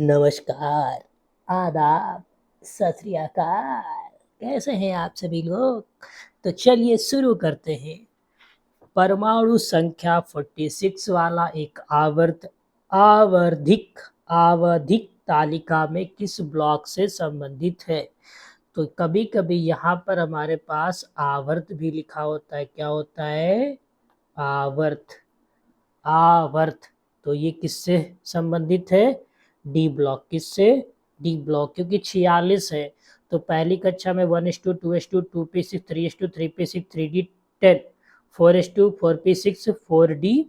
नमस्कार, आदाब, सत श्री अकाल। कैसे हैं आप सभी लोग? तो चलिए शुरू करते हैं। परमाणु संख्या 46 वाला एक आवर्धिक आवधिक तालिका में किस ब्लॉक से संबंधित है? तो कभी-कभी यहाँ पर हमारे पास आवर्त भी लिखा होता है। क्या होता है? आवर्त। आवर्त। तो ये किससे संबंधित है? D block. किससे? डी ब्लॉक, क्योंकि 46 है। तो पहली कक्षा में 1:2, 2:2, 2p6, 3:3, 3p6, 3d 10, 4:4, 4p6, 4d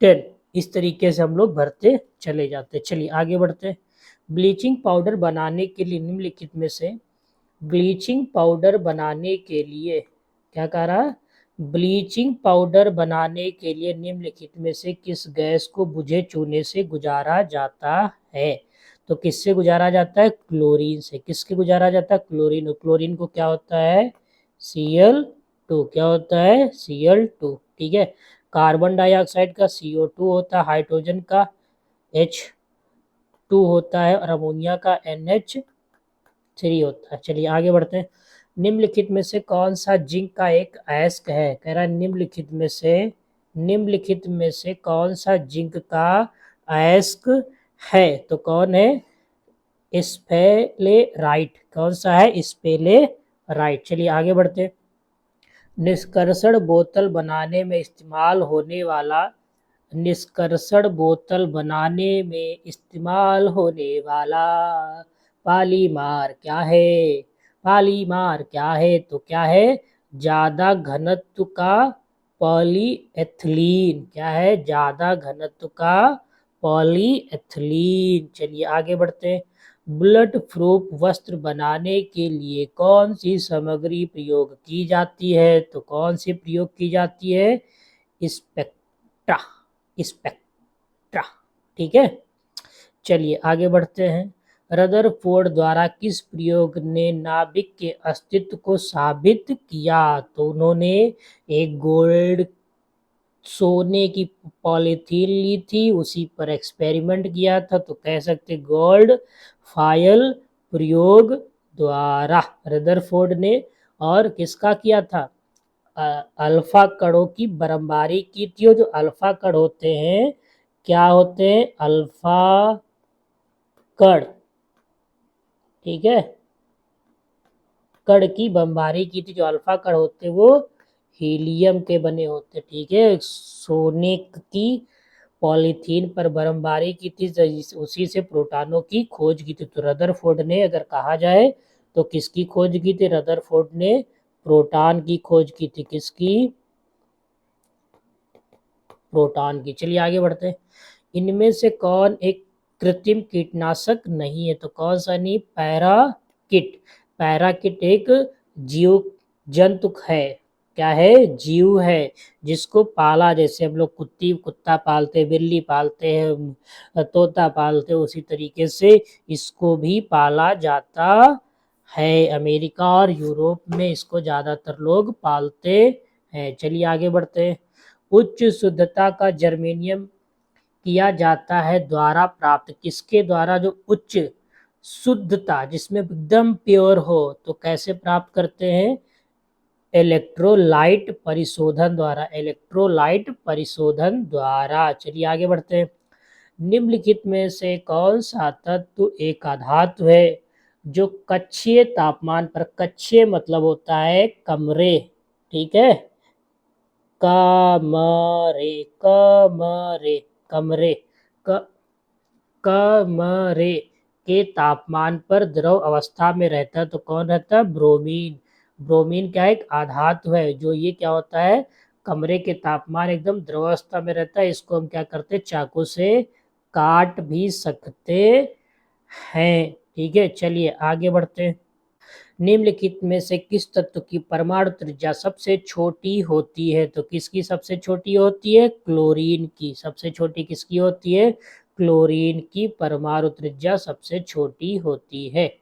10। इस तरीके से हम लोग भरते चले जाते। चलिए आगे बढ़ते। ब्लीचिंग पाउडर बनाने के लिए निम्नलिखित में से ब्लीचिंग पाउडर बनाने के लिए क्या कह रहा? ब्लीचिंग पाउडर बनाने के लिए निम्नलिखित में से किस गैस को बुझे चूने से गुजारा जाता है? तो किससे गुजारा जाता है? क्लोरीन से। किसके गुजारा जाता है? क्लोरीन। क्लोरीन को क्या होता है? Cl2। क्या होता है? Cl2। ठीक है। कार्बन डाइऑक्साइड का CO2 होता है, हाइड्रोजन का H2 होता है और अमोनिया का NH3 होता है। चलिए आगे बढ़ते हैं। निम्नलिखित में से कौन सा जिंक का एक अयस्क है? कह रहा है निम्नलिखित में से कौन सा जिंक का अयस्क है? तो कौन है? स्पेलेराइट। कौन सा है? स्पेलेराइट। चलिए आगे बढ़ते हैं। निष्कर्षण बोतल बनाने में इस्तेमाल होने वाला पॉलीमर क्या है? पॉलीमर क्या है? तो क्या है? ज्यादा घनत्व का पॉलीएथिलीन। क्या है? ज्यादा घनत्व का पॉलीएथिलीन। चलिए आगे बढ़ते हैं। बुलेट प्रूफ वस्त्र बनाने के लिए कौन सी सामग्री प्रयोग की जाती है? तो कौन सी प्रयोग की जाती है? स्पेक्ट्रा। स्पेक्ट्रा। ठीक है। चलिए आगे बढ़ते हैं। रदरफोर्ड द्वारा किस प्रयोग ने नाभिक के अस्तित्व को साबित किया? तो उन्होंने एक गोल्ड सोने की पॉलीथीन ली थी, उसी पर एक्सपेरिमेंट किया था। तो कह सकते गोल्ड फायल प्रयोग द्वारा रदरफोर्ड ने। और किसका किया था? अल्फा कणों की बर्फबारी की थी। और जो अल्फा कण होते हैं, क्या होते हैं? अल्फा कण। ठीक है। कण की बमबारी की थी। जो अल्फा कण होते वो हीलियम के बने होते। ठीक है। सोने की पॉलीथीन पर बर्फबारी की थी, उसी से प्रोटॉनों की खोज की थी। तो रदरफोर्ड ने, अगर कहा जाए तो किसकी खोज की थी? रदरफोर्ड ने प्रोटॉन की खोज की थी। किसकी? प्रोटॉन की। चलिए आगे बढ़ते हैं। इनमें से कौन एक कृत्रिम कीटनाशक नहीं है? तो कौन सा नहीं? पैराकिट। पैराकिट एक जीव जंतु है। क्या है? जीव है, जिसको पाला, जैसे हम लोग कुत्ता पालते हैं, बिल्ली पालते हैं, तोता पालते हैं, उसी तरीके से इसको भी पाला जाता है। अमेरिका और यूरोप में इसको ज़्यादातर लोग पालते हैं। चलिए आगे बढ़ते हैं। उच्च शुद्धता का जर्मेनियम किया जाता है द्वारा प्राप्त। किसके द्वारा? जो उच्च शुद्धता, जिसमें एकदम प्योर हो, तो कैसे प्राप्त करते हैं? इलेक्ट्रोलाइट परिशोधन द्वारा। इलेक्ट्रोलाइट परिशोधन द्वारा। चलिए आगे बढ़ते हैं। निम्नलिखित में से कौन सा तत्व एक धातु है जो कक्षीय तापमान पर, कक्षीय मतलब होता है कमरे, ठीक है, कमरे, कमरे, कमरे, कमरे के तापमान पर द्रव अवस्था में रहता है? तो कौन रहता है? ब्रोमीन। ब्रोमीन क्या है? एक आधातु है, जो ये क्या होता है? कमरे के तापमान एकदम द्रव अवस्था में रहता है। इसको हम क्या करते हैं? चाकू से काट भी सकते हैं। ठीक है। चलिए आगे बढ़ते हैं। निम्नलिखित में से किस तत्व की परमाणु त्रिज्या सबसे छोटी होती है? तो किसकी सबसे छोटी होती है? क्लोरीन की। सबसे छोटी किसकी होती है? क्लोरीन की परमाणु त्रिज्या सबसे छोटी होती है।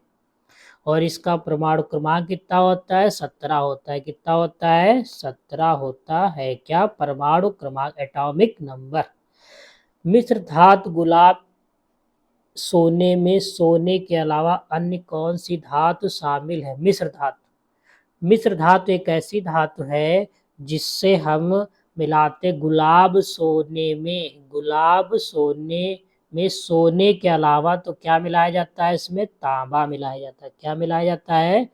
और इसका परमाणु क्रमांक कितना होता है? 17 होता है। कितना होता है? 17 होता है। क्या? परमाणु क्रमांक, एटॉमिक नंबर। मिश्र धातु गुलाब सोने में सोने के अलावा अन्य कौन सी धातु शामिल है? मिश्र धातु। मिश्र धातु एक ऐसी धातु है जिससे हम मिलाते गुलाब सोने में सोने के अलावा तो क्या मिलाया जाता है? इसमें तांबा मिलाया जाता है। क्या मिलाया जाता है?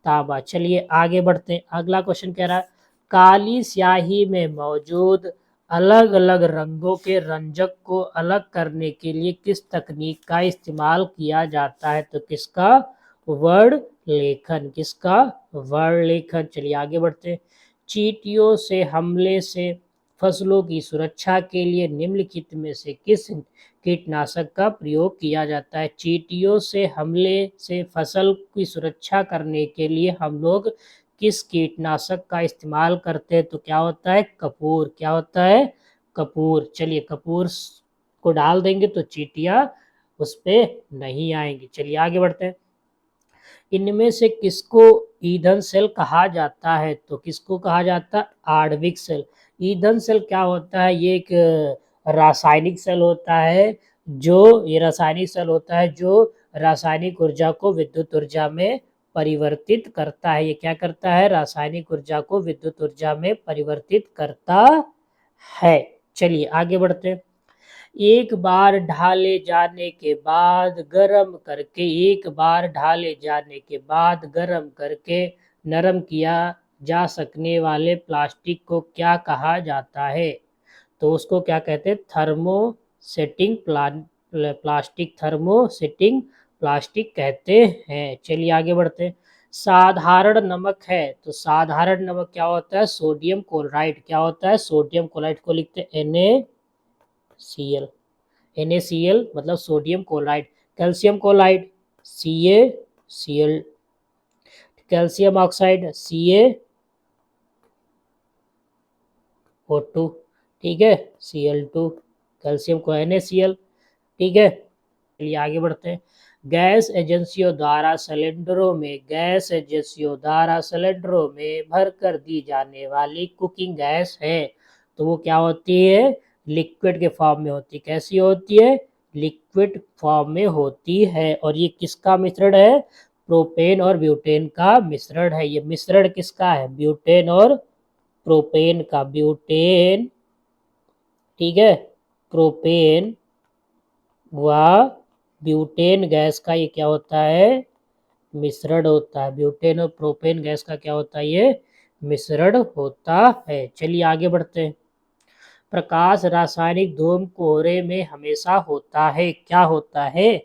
तांबा। चलिए आगे बढ़ते हैं। अगला क्वेश्चन कह रहा है काली स्याही में मौजूद अलग अलग रंगों के रंजक को अलग करने के लिए किस तकनीक का इस्तेमाल किया जाता है? तो किसका? वर्ण लेखन। किसका? वर्ण लेखन। चलिए आगे बढ़ते हैं। चींटियों से हमले से फसलों की सुरक्षा के लिए निम्नलिखित में से किस कीटनाशक का प्रयोग किया जाता है? चींटियों से हमले से फसल की सुरक्षा करने के लिए हम लोग किस कीटनाशक का इस्तेमाल करते हैं? तो क्या होता है? कपूर। क्या होता है? कपूर। चलिए कपूर को डाल देंगे तो चींटियां उस पे नहीं आएंगी। चलिए आगे बढ़ते हैं। इनमें से किसको ईंधन सेल कहा जाता है? तो किसको कहा जाता है? आणविक सेल। ईंधन सेल क्या होता है? ये एक रासायनिक सेल होता है जो रासायनिक ऊर्जा को विद्युत ऊर्जा में परिवर्तित करता है। ये क्या करता है? रासायनिक ऊर्जा को विद्युत ऊर्जा में परिवर्तित करता है। चलिए आगे बढ़ते हैं। एक बार ढाले जाने के बाद गरम करके नरम किया जा सकने वाले प्लास्टिक को क्या कहा जाता है? तो उसको क्या कहते हैं? थर्मोसेटिंग प्लास्टिक कहते हैं। चलिए आगे बढ़ते हैं। साधारण नमक है तो साधारण नमक क्या होता है? Sodium chloride. क्या होता है? सोडियम क्लोराइड को लिखते हैं NaCl। NaCl मतलब sodium chloride. Calcium chloride CaCl। Calcium oxide CaO2। ठीक है, Cl2। कैल्शियम को NaCl। ठीक है, चलिए आगे बढ़ते हैं। गैस एजेंसियों द्वारा सिलेंडरों में भर कर दी जाने वाली कुकिंग गैस है तो वो क्या होती है? लिक्विड के फॉर्म में होती है। कैसी होती है? लिक्विड फॉर्म में होती है। और ये किसका मिश्रण है? प्रोपेन और ब्यूटेन का मिश्रण है। ये मिश्रण किसका है? ब्यूटेन और प्रोपेन का। ब्यूटेन, ठीक है, प्रोपेन व ब्यूटेन गैस का ये क्या होता है? मिश्रण होता है। ब्यूटेन और प्रोपेन गैस का क्या होता है? ये मिश्रण होता है। चलिए आगे बढ़ते हैं। प्रकाश रासायनिक धूम कोहरे में हमेशा होता है। क्या होता है?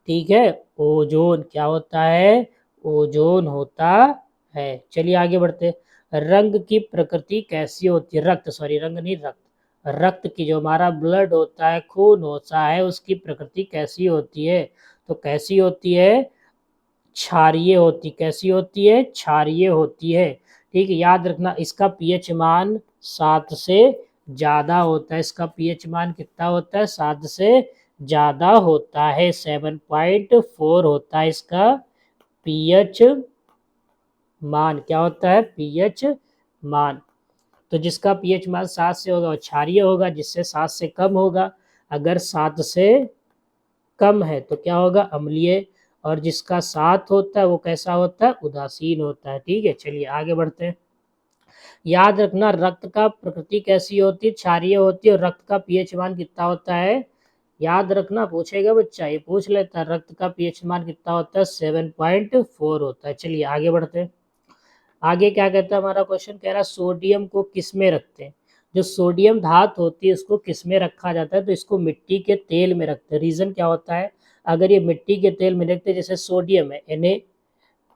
ठीक है, ओजोन। क्या होता है? ओजोन होता है। चलिए आगे बढ़ते हैं। रंग की प्रकृति कैसी होती है? रंग नहीं, रक्त की जो हमारा ब्लड होता है, खून होता है, उसकी प्रकृति कैसी होती है? तो कैसी होती है? क्षारीय होती। कैसी होती है? क्षारीय होती है। ठीक है, याद रखना इसका पीएच मान 7 से ज्यादा होता है। इसका पीएच मान कितना होता है? 7 से ज्यादा होता है। 7.4 होता है इसका पीएच मान। क्या होता है? पीएच मान। तो जिसका पीएच मान 7 से होगा वो क्षारीय होगा, जिससे 7 से कम होगा। अगर 7 से कम है तो क्या होगा? अम्लीय। और जिसका 7 होता है वो कैसा होता है? उदासीन होता है। ठीक है, चलिए आगे बढ़ते हैं। याद रखना रक्त का प्रकृति कैसी होती है? क्षारीय होती है। और रक्त का पीएच मान कितना होता है? याद रखना, पूछेगा बच्चा, ये पूछ लेता है। रक्त का पीएच मान कितना होता है? 7.4 होता है। चलिए आगे बढ़ते हैं। आगे क्या कहता है हमारा क्वेश्चन? कह रहा है सोडियम को किस में रखते हैं? जो सोडियम धातु होती है इसको किस में रखा जाता है? तो इसको मिट्टी के तेल में रखते हैं। रीजन क्या होता है? अगर ये मिट्टी के तेल में रखते हैं, जैसे सोडियम है Na,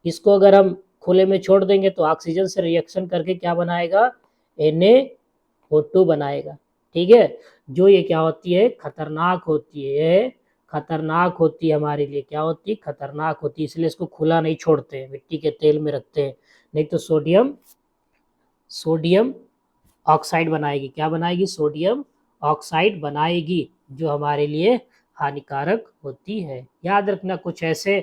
इसको अगर हम खुले में छोड़ देंगे तो ऑक्सीजन से रिएक्शन करके क्या बनाएगा? NaO2 बनाएगा। ठीक है, जो ये क्या होती है? खतरनाक होती है हमारे लिए। क्या होती है? खतरनाक होती है। इसलिए इसको खुला नहीं छोड़ते हैं, मिट्टी के तेल में रखते हैं। नहीं तो सोडियम ऑक्साइड बनाएगी। क्या बनाएगी? सोडियम ऑक्साइड बनाएगी, जो हमारे लिए हानिकारक होती है। याद रखना कुछ ऐसे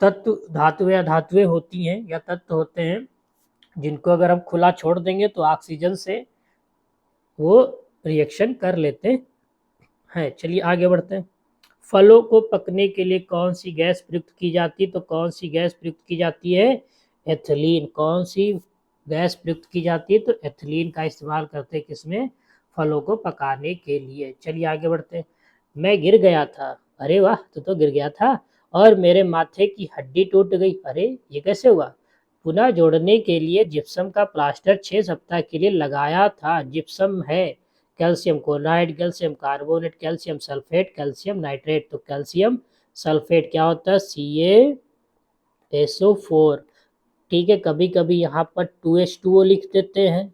तत्व धातुएं होती हैं या तत्व होते हैं जिनको अगर हम खुला छोड़ देंगे तो ऑक्सीजन से वो रिएक्शन कर लेते है। चलिए आगे बढ़ते हैं। फलों को पकने के लिए कौन सी गैस प्रयुक्त की जाती है? तो कौन सी गैस प्रयुक्त की जाती है? एथिलीन। कौन सी गैस प्रयुक्त की जाती है? तो एथिलीन का इस्तेमाल करते हैं किसमें? फलों को पकाने के लिए। चलिए आगे बढ़ते हैं। मैं गिर गया था। अरे वाह, तो गिर गया था और मेरे माथे की हड्डी टूट गई। अरे ये कैसे हुआ? पुनः जोड़ने के लिए जिप्सम का प्लास्टर 6 सप्ताह के लिए लगाया था। जिप्सम है calcium chloride, calcium carbonate, calcium sulphate, calcium nitrate. तो कैल्शियम सल्फेट क्या होता है? CaSO4। ठीक है, कभी कभी यहाँ पर 2H2O लिख देते हैं,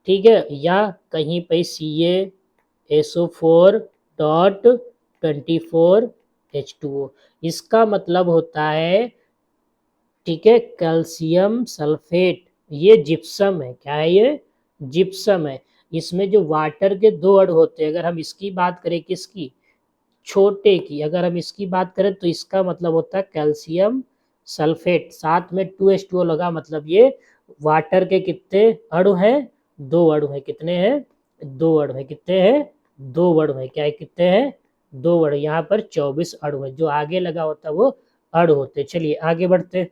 ठीक है, या कहीं पे CaSO4.24H2O। इसका मतलब होता है, ठीक है, कैल्शियम सल्फेट। ये जिप्सम है। क्या है ये? जिप्सम है। इसमें जो वाटर के दो अणु होते हैं, अगर हम इसकी बात करें, किसकी? छोटे की। अगर हम इसकी बात करें तो इसका मतलब होता है कैल्शियम सल्फेट, साथ में 2H2O लगा, मतलब ये वाटर के कितने अणु हैं? दो अणु हैं। कितने हैं? दो अणु हैं। कितने हैं? दो अणु हैं। क्या है? कितने हैं? दो अणु। यहाँ पर 24 अणु है। जो आगे लगा होता है वो अणु होते। चलिए आगे बढ़ते हैं।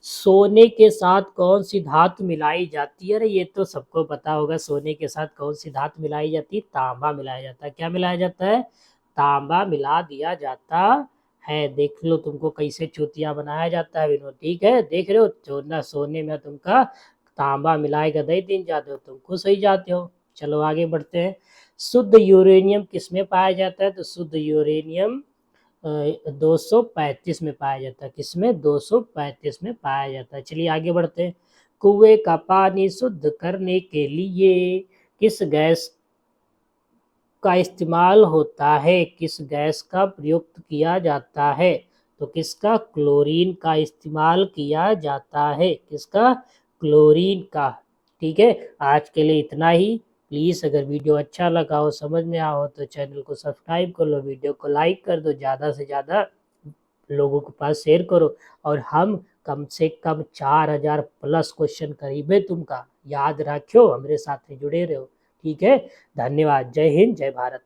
सोने के साथ कौन सी धातु मिलाई जाती है? अरे ये तो सबको पता होगा। सोने के साथ कौन सी धातु मिलाई जाती है? तांबा मिलाया जाता है। क्या मिलाया जाता है? तांबा मिला दिया जाता है। देख लो तुमको कैसे चूतिया बनाया जाता है विनोद। ठीक है, देख रहे हो? सोना, सोने में तुमका तांबा मिलाएगा दही दिन जाते हो, तुम खुश हो जाते हो। चलो आगे बढ़ते हैं। शुद्ध यूरेनियम किस में पाया जाता है? तो शुद्ध यूरेनियम 235 में पाया जाता है। किसमें? 235 में पाया जाता है। चलिए आगे बढ़ते हैं। कुएं का पानी शुद्ध करने के लिए किस गैस का इस्तेमाल होता है? किस गैस का प्रयुक्त किया जाता है? तो किसका? क्लोरीन का इस्तेमाल किया जाता है। किसका? क्लोरीन का। ठीक है, आज के लिए इतना ही। प्लीज़ अगर वीडियो अच्छा लगा हो, समझ में आया हो, तो चैनल को सब्सक्राइब कर लो, वीडियो को लाइक कर दो, ज़्यादा से ज़्यादा लोगों के पास शेयर करो। और हम कम से कम 4000 प्लस क्वेश्चन करीब है तुमका, याद रखियो, हमारे साथ जुड़े रहो। ठीक है, धन्यवाद। जय हिंद, जय भारत।